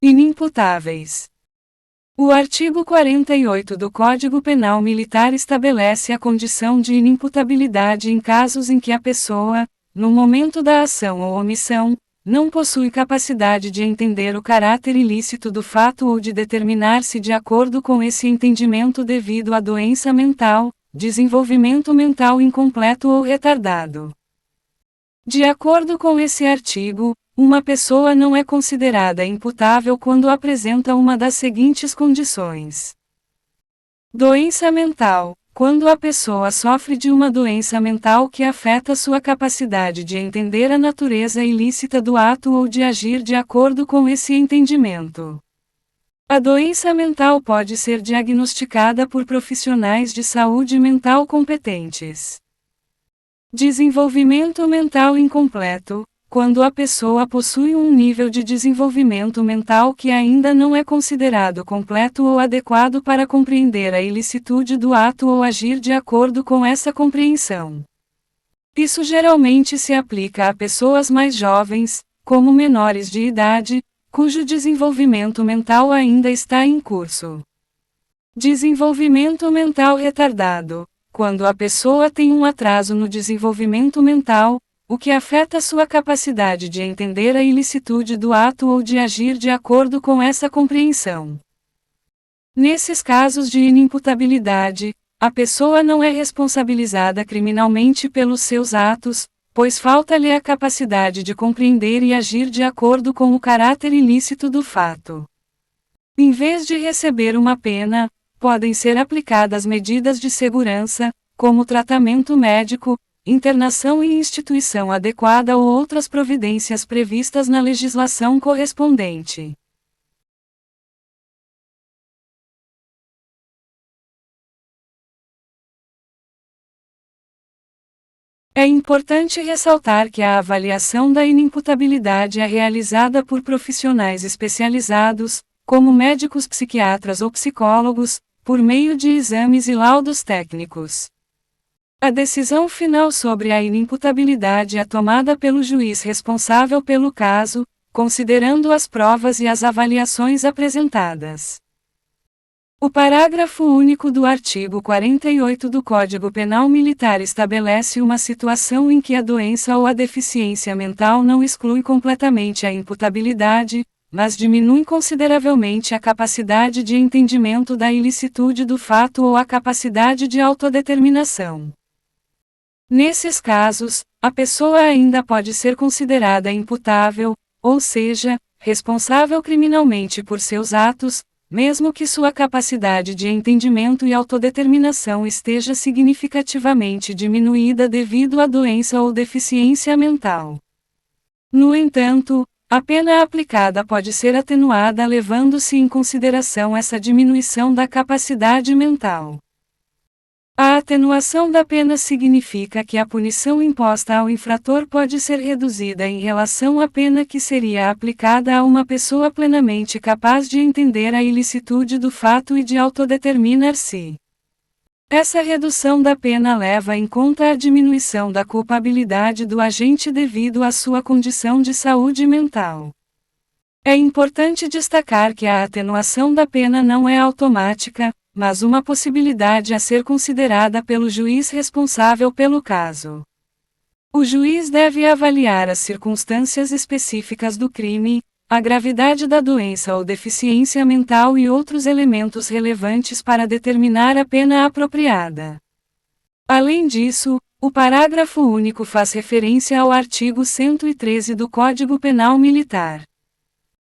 Inimputáveis. O artigo 48 do Código Penal Militar estabelece a condição de inimputabilidade em casos em que a pessoa, no momento da ação ou omissão, não possui capacidade de entender o caráter ilícito do fato ou de determinar-se de acordo com esse entendimento devido à doença mental, desenvolvimento mental incompleto ou retardado. De acordo com esse artigo, uma pessoa não é considerada imputável quando apresenta uma das seguintes condições. Doença mental. Quando a pessoa sofre de uma doença mental que afeta sua capacidade de entender a natureza ilícita do ato ou de agir de acordo com esse entendimento. A doença mental pode ser diagnosticada por profissionais de saúde mental competentes. Desenvolvimento mental incompleto. Quando a pessoa possui um nível de desenvolvimento mental que ainda não é considerado completo ou adequado para compreender a ilicitude do ato ou agir de acordo com essa compreensão. Isso geralmente se aplica a pessoas mais jovens, como menores de idade, cujo desenvolvimento mental ainda está em curso. Desenvolvimento mental retardado. Quando a pessoa tem um atraso no desenvolvimento mental, o que afeta sua capacidade de entender a ilicitude do ato ou de agir de acordo com essa compreensão. Nesses casos de inimputabilidade, a pessoa não é responsabilizada criminalmente pelos seus atos, pois falta-lhe a capacidade de compreender e agir de acordo com o caráter ilícito do fato. Em vez de receber uma pena, podem ser aplicadas medidas de segurança, como tratamento médico, internação em instituição adequada ou outras providências previstas na legislação correspondente. É importante ressaltar que a avaliação da inimputabilidade é realizada por profissionais especializados, como médicos psiquiatras ou psicólogos, por meio de exames e laudos técnicos. A decisão final sobre a inimputabilidade é tomada pelo juiz responsável pelo caso, considerando as provas e as avaliações apresentadas. O parágrafo único do artigo 48 do Código Penal Militar estabelece uma situação em que a doença ou a deficiência mental não exclui completamente a imputabilidade, mas diminui consideravelmente a capacidade de entendimento da ilicitude do fato ou a capacidade de autodeterminação. Nesses casos, a pessoa ainda pode ser considerada imputável, ou seja, responsável criminalmente por seus atos, mesmo que sua capacidade de entendimento e autodeterminação esteja significativamente diminuída devido à doença ou deficiência mental. No entanto, a pena aplicada pode ser atenuada levando-se em consideração essa diminuição da capacidade mental. A atenuação da pena significa que a punição imposta ao infrator pode ser reduzida em relação à pena que seria aplicada a uma pessoa plenamente capaz de entender a ilicitude do fato e de autodeterminar-se. Essa redução da pena leva em conta a diminuição da culpabilidade do agente devido à sua condição de saúde mental. É importante destacar que a atenuação da pena não é automática, mas uma possibilidade a ser considerada pelo juiz responsável pelo caso. O juiz deve avaliar as circunstâncias específicas do crime, a gravidade da doença ou deficiência mental e outros elementos relevantes para determinar a pena apropriada. Além disso, o parágrafo único faz referência ao artigo 113 do Código Penal Militar.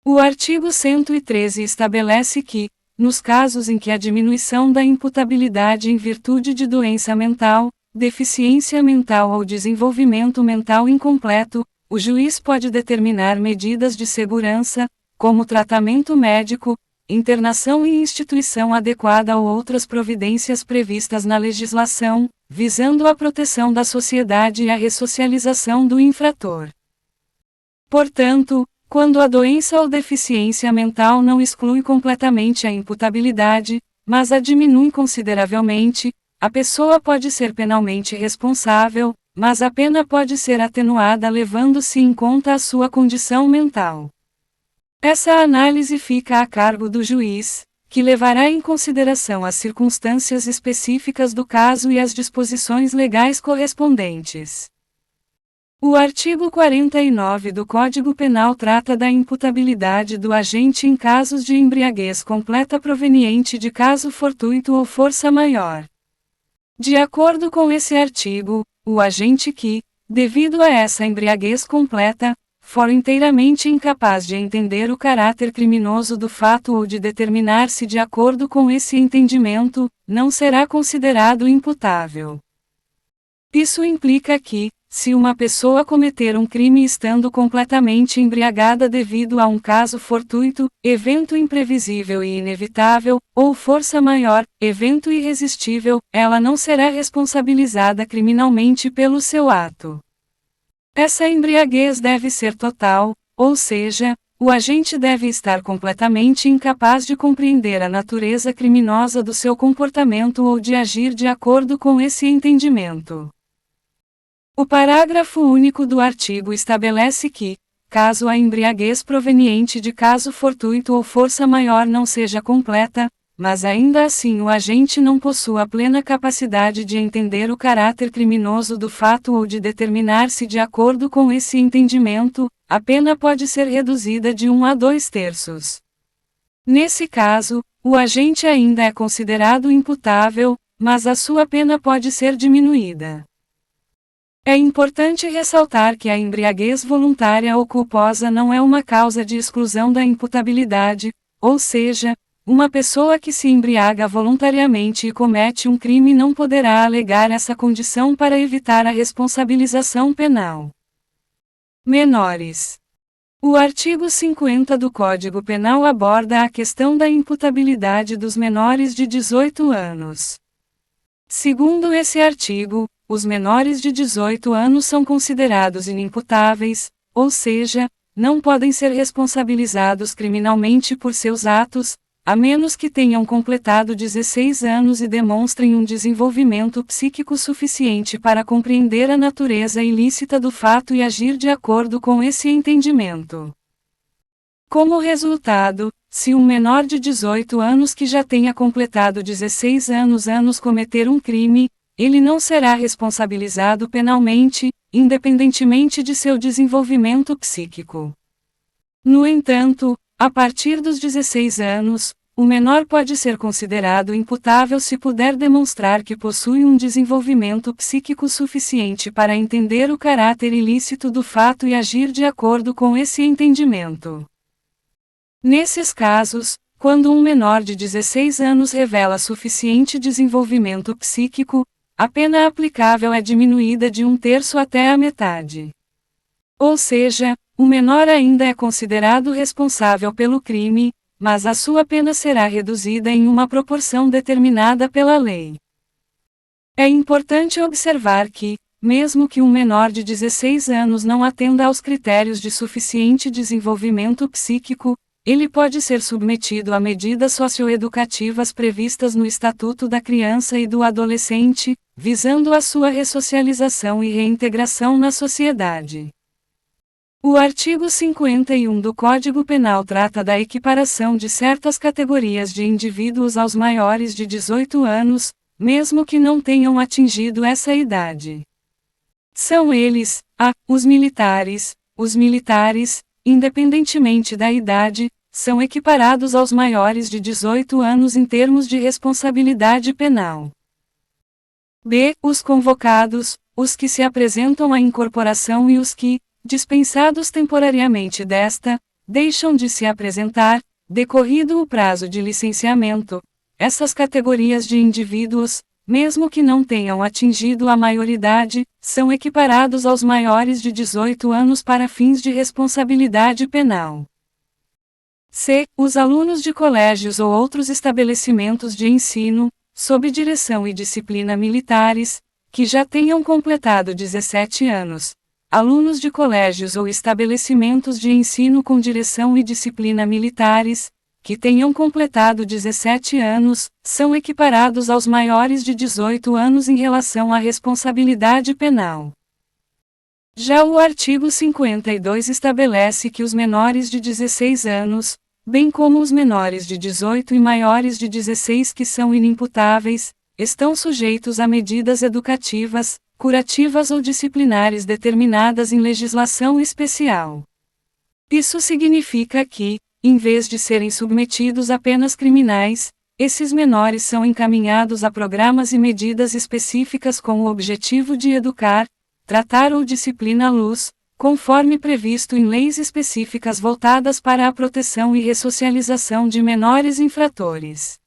O artigo 113 estabelece que, nos casos em que a diminuição da imputabilidade em virtude de doença mental, deficiência mental ou desenvolvimento mental incompleto, o juiz pode determinar medidas de segurança, como tratamento médico, internação em instituição adequada ou outras providências previstas na legislação, visando a proteção da sociedade e a ressocialização do infrator. Portanto, quando a doença ou deficiência mental não exclui completamente a imputabilidade, mas a diminui consideravelmente, a pessoa pode ser penalmente responsável, mas a pena pode ser atenuada levando-se em conta a sua condição mental. Essa análise fica a cargo do juiz, que levará em consideração as circunstâncias específicas do caso e as disposições legais correspondentes. O artigo 49 do Código Penal trata da imputabilidade do agente em casos de embriaguez completa proveniente de caso fortuito ou força maior. De acordo com esse artigo, o agente que, devido a essa embriaguez completa, for inteiramente incapaz de entender o caráter criminoso do fato ou de determinar-se de acordo com esse entendimento, não será considerado imputável. Isso implica que, se uma pessoa cometer um crime estando completamente embriagada devido a um caso fortuito, evento imprevisível e inevitável, ou força maior, evento irresistível, ela não será responsabilizada criminalmente pelo seu ato. Essa embriaguez deve ser total, ou seja, o agente deve estar completamente incapaz de compreender a natureza criminosa do seu comportamento ou de agir de acordo com esse entendimento. O parágrafo único do artigo estabelece que, caso a embriaguez proveniente de caso fortuito ou força maior não seja completa, mas ainda assim o agente não possua plena capacidade de entender o caráter criminoso do fato ou de determinar-se de acordo com esse entendimento, a pena pode ser reduzida de 1 a 2/3. Nesse caso, o agente ainda é considerado imputável, mas a sua pena pode ser diminuída. É importante ressaltar que a embriaguez voluntária ou culposa não é uma causa de exclusão da imputabilidade, ou seja, uma pessoa que se embriaga voluntariamente e comete um crime não poderá alegar essa condição para evitar a responsabilização penal. Menores. O artigo 50 do Código Penal aborda a questão da imputabilidade dos menores de 18 anos. Segundo esse artigo, os menores de 18 anos são considerados inimputáveis, ou seja, não podem ser responsabilizados criminalmente por seus atos, a menos que tenham completado 16 anos e demonstrem um desenvolvimento psíquico suficiente para compreender a natureza ilícita do fato e agir de acordo com esse entendimento. Como resultado, se um menor de 18 anos que já tenha completado 16 anos cometer um crime, ele não será responsabilizado penalmente, independentemente de seu desenvolvimento psíquico. No entanto, a partir dos 16 anos, o menor pode ser considerado imputável se puder demonstrar que possui um desenvolvimento psíquico suficiente para entender o caráter ilícito do fato e agir de acordo com esse entendimento. Nesses casos, quando um menor de 16 anos revela suficiente desenvolvimento psíquico, a pena aplicável é diminuída de 1/3 até a metade. Ou seja, o menor ainda é considerado responsável pelo crime, mas a sua pena será reduzida em uma proporção determinada pela lei. É importante observar que, mesmo que um menor de 16 anos não atenda aos critérios de suficiente desenvolvimento psíquico, ele pode ser submetido a medidas socioeducativas previstas no Estatuto da Criança e do Adolescente, visando a sua ressocialização e reintegração na sociedade. O artigo 51 do Código Penal trata da equiparação de certas categorias de indivíduos aos maiores de 18 anos, mesmo que não tenham atingido essa idade. São eles, os militares, independentemente da idade, são equiparados aos maiores de 18 anos em termos de responsabilidade penal. B. Os convocados, os que se apresentam à incorporação e os que, dispensados temporariamente desta, deixam de se apresentar, decorrido o prazo de licenciamento. Essas categorias de indivíduos, mesmo que não tenham atingido a maioridade, são equiparados aos maiores de 18 anos para fins de responsabilidade penal. C. Os alunos de colégios ou outros estabelecimentos de ensino, sob direção e disciplina militares, que já tenham completado 17 anos. Alunos de colégios ou estabelecimentos de ensino com direção e disciplina militares, que tenham completado 17 anos, são equiparados aos maiores de 18 anos em relação à responsabilidade penal. Já o artigo 52 estabelece que os menores de 16 anos, bem como os menores de 18 e maiores de 16 que são inimputáveis, estão sujeitos a medidas educativas, curativas ou disciplinares determinadas em legislação especial. Isso significa que, em vez de serem submetidos a penas criminais, esses menores são encaminhados a programas e medidas específicas com o objetivo de educar, tratar ou discipliná-los, conforme previsto em leis específicas voltadas para a proteção e ressocialização de menores infratores.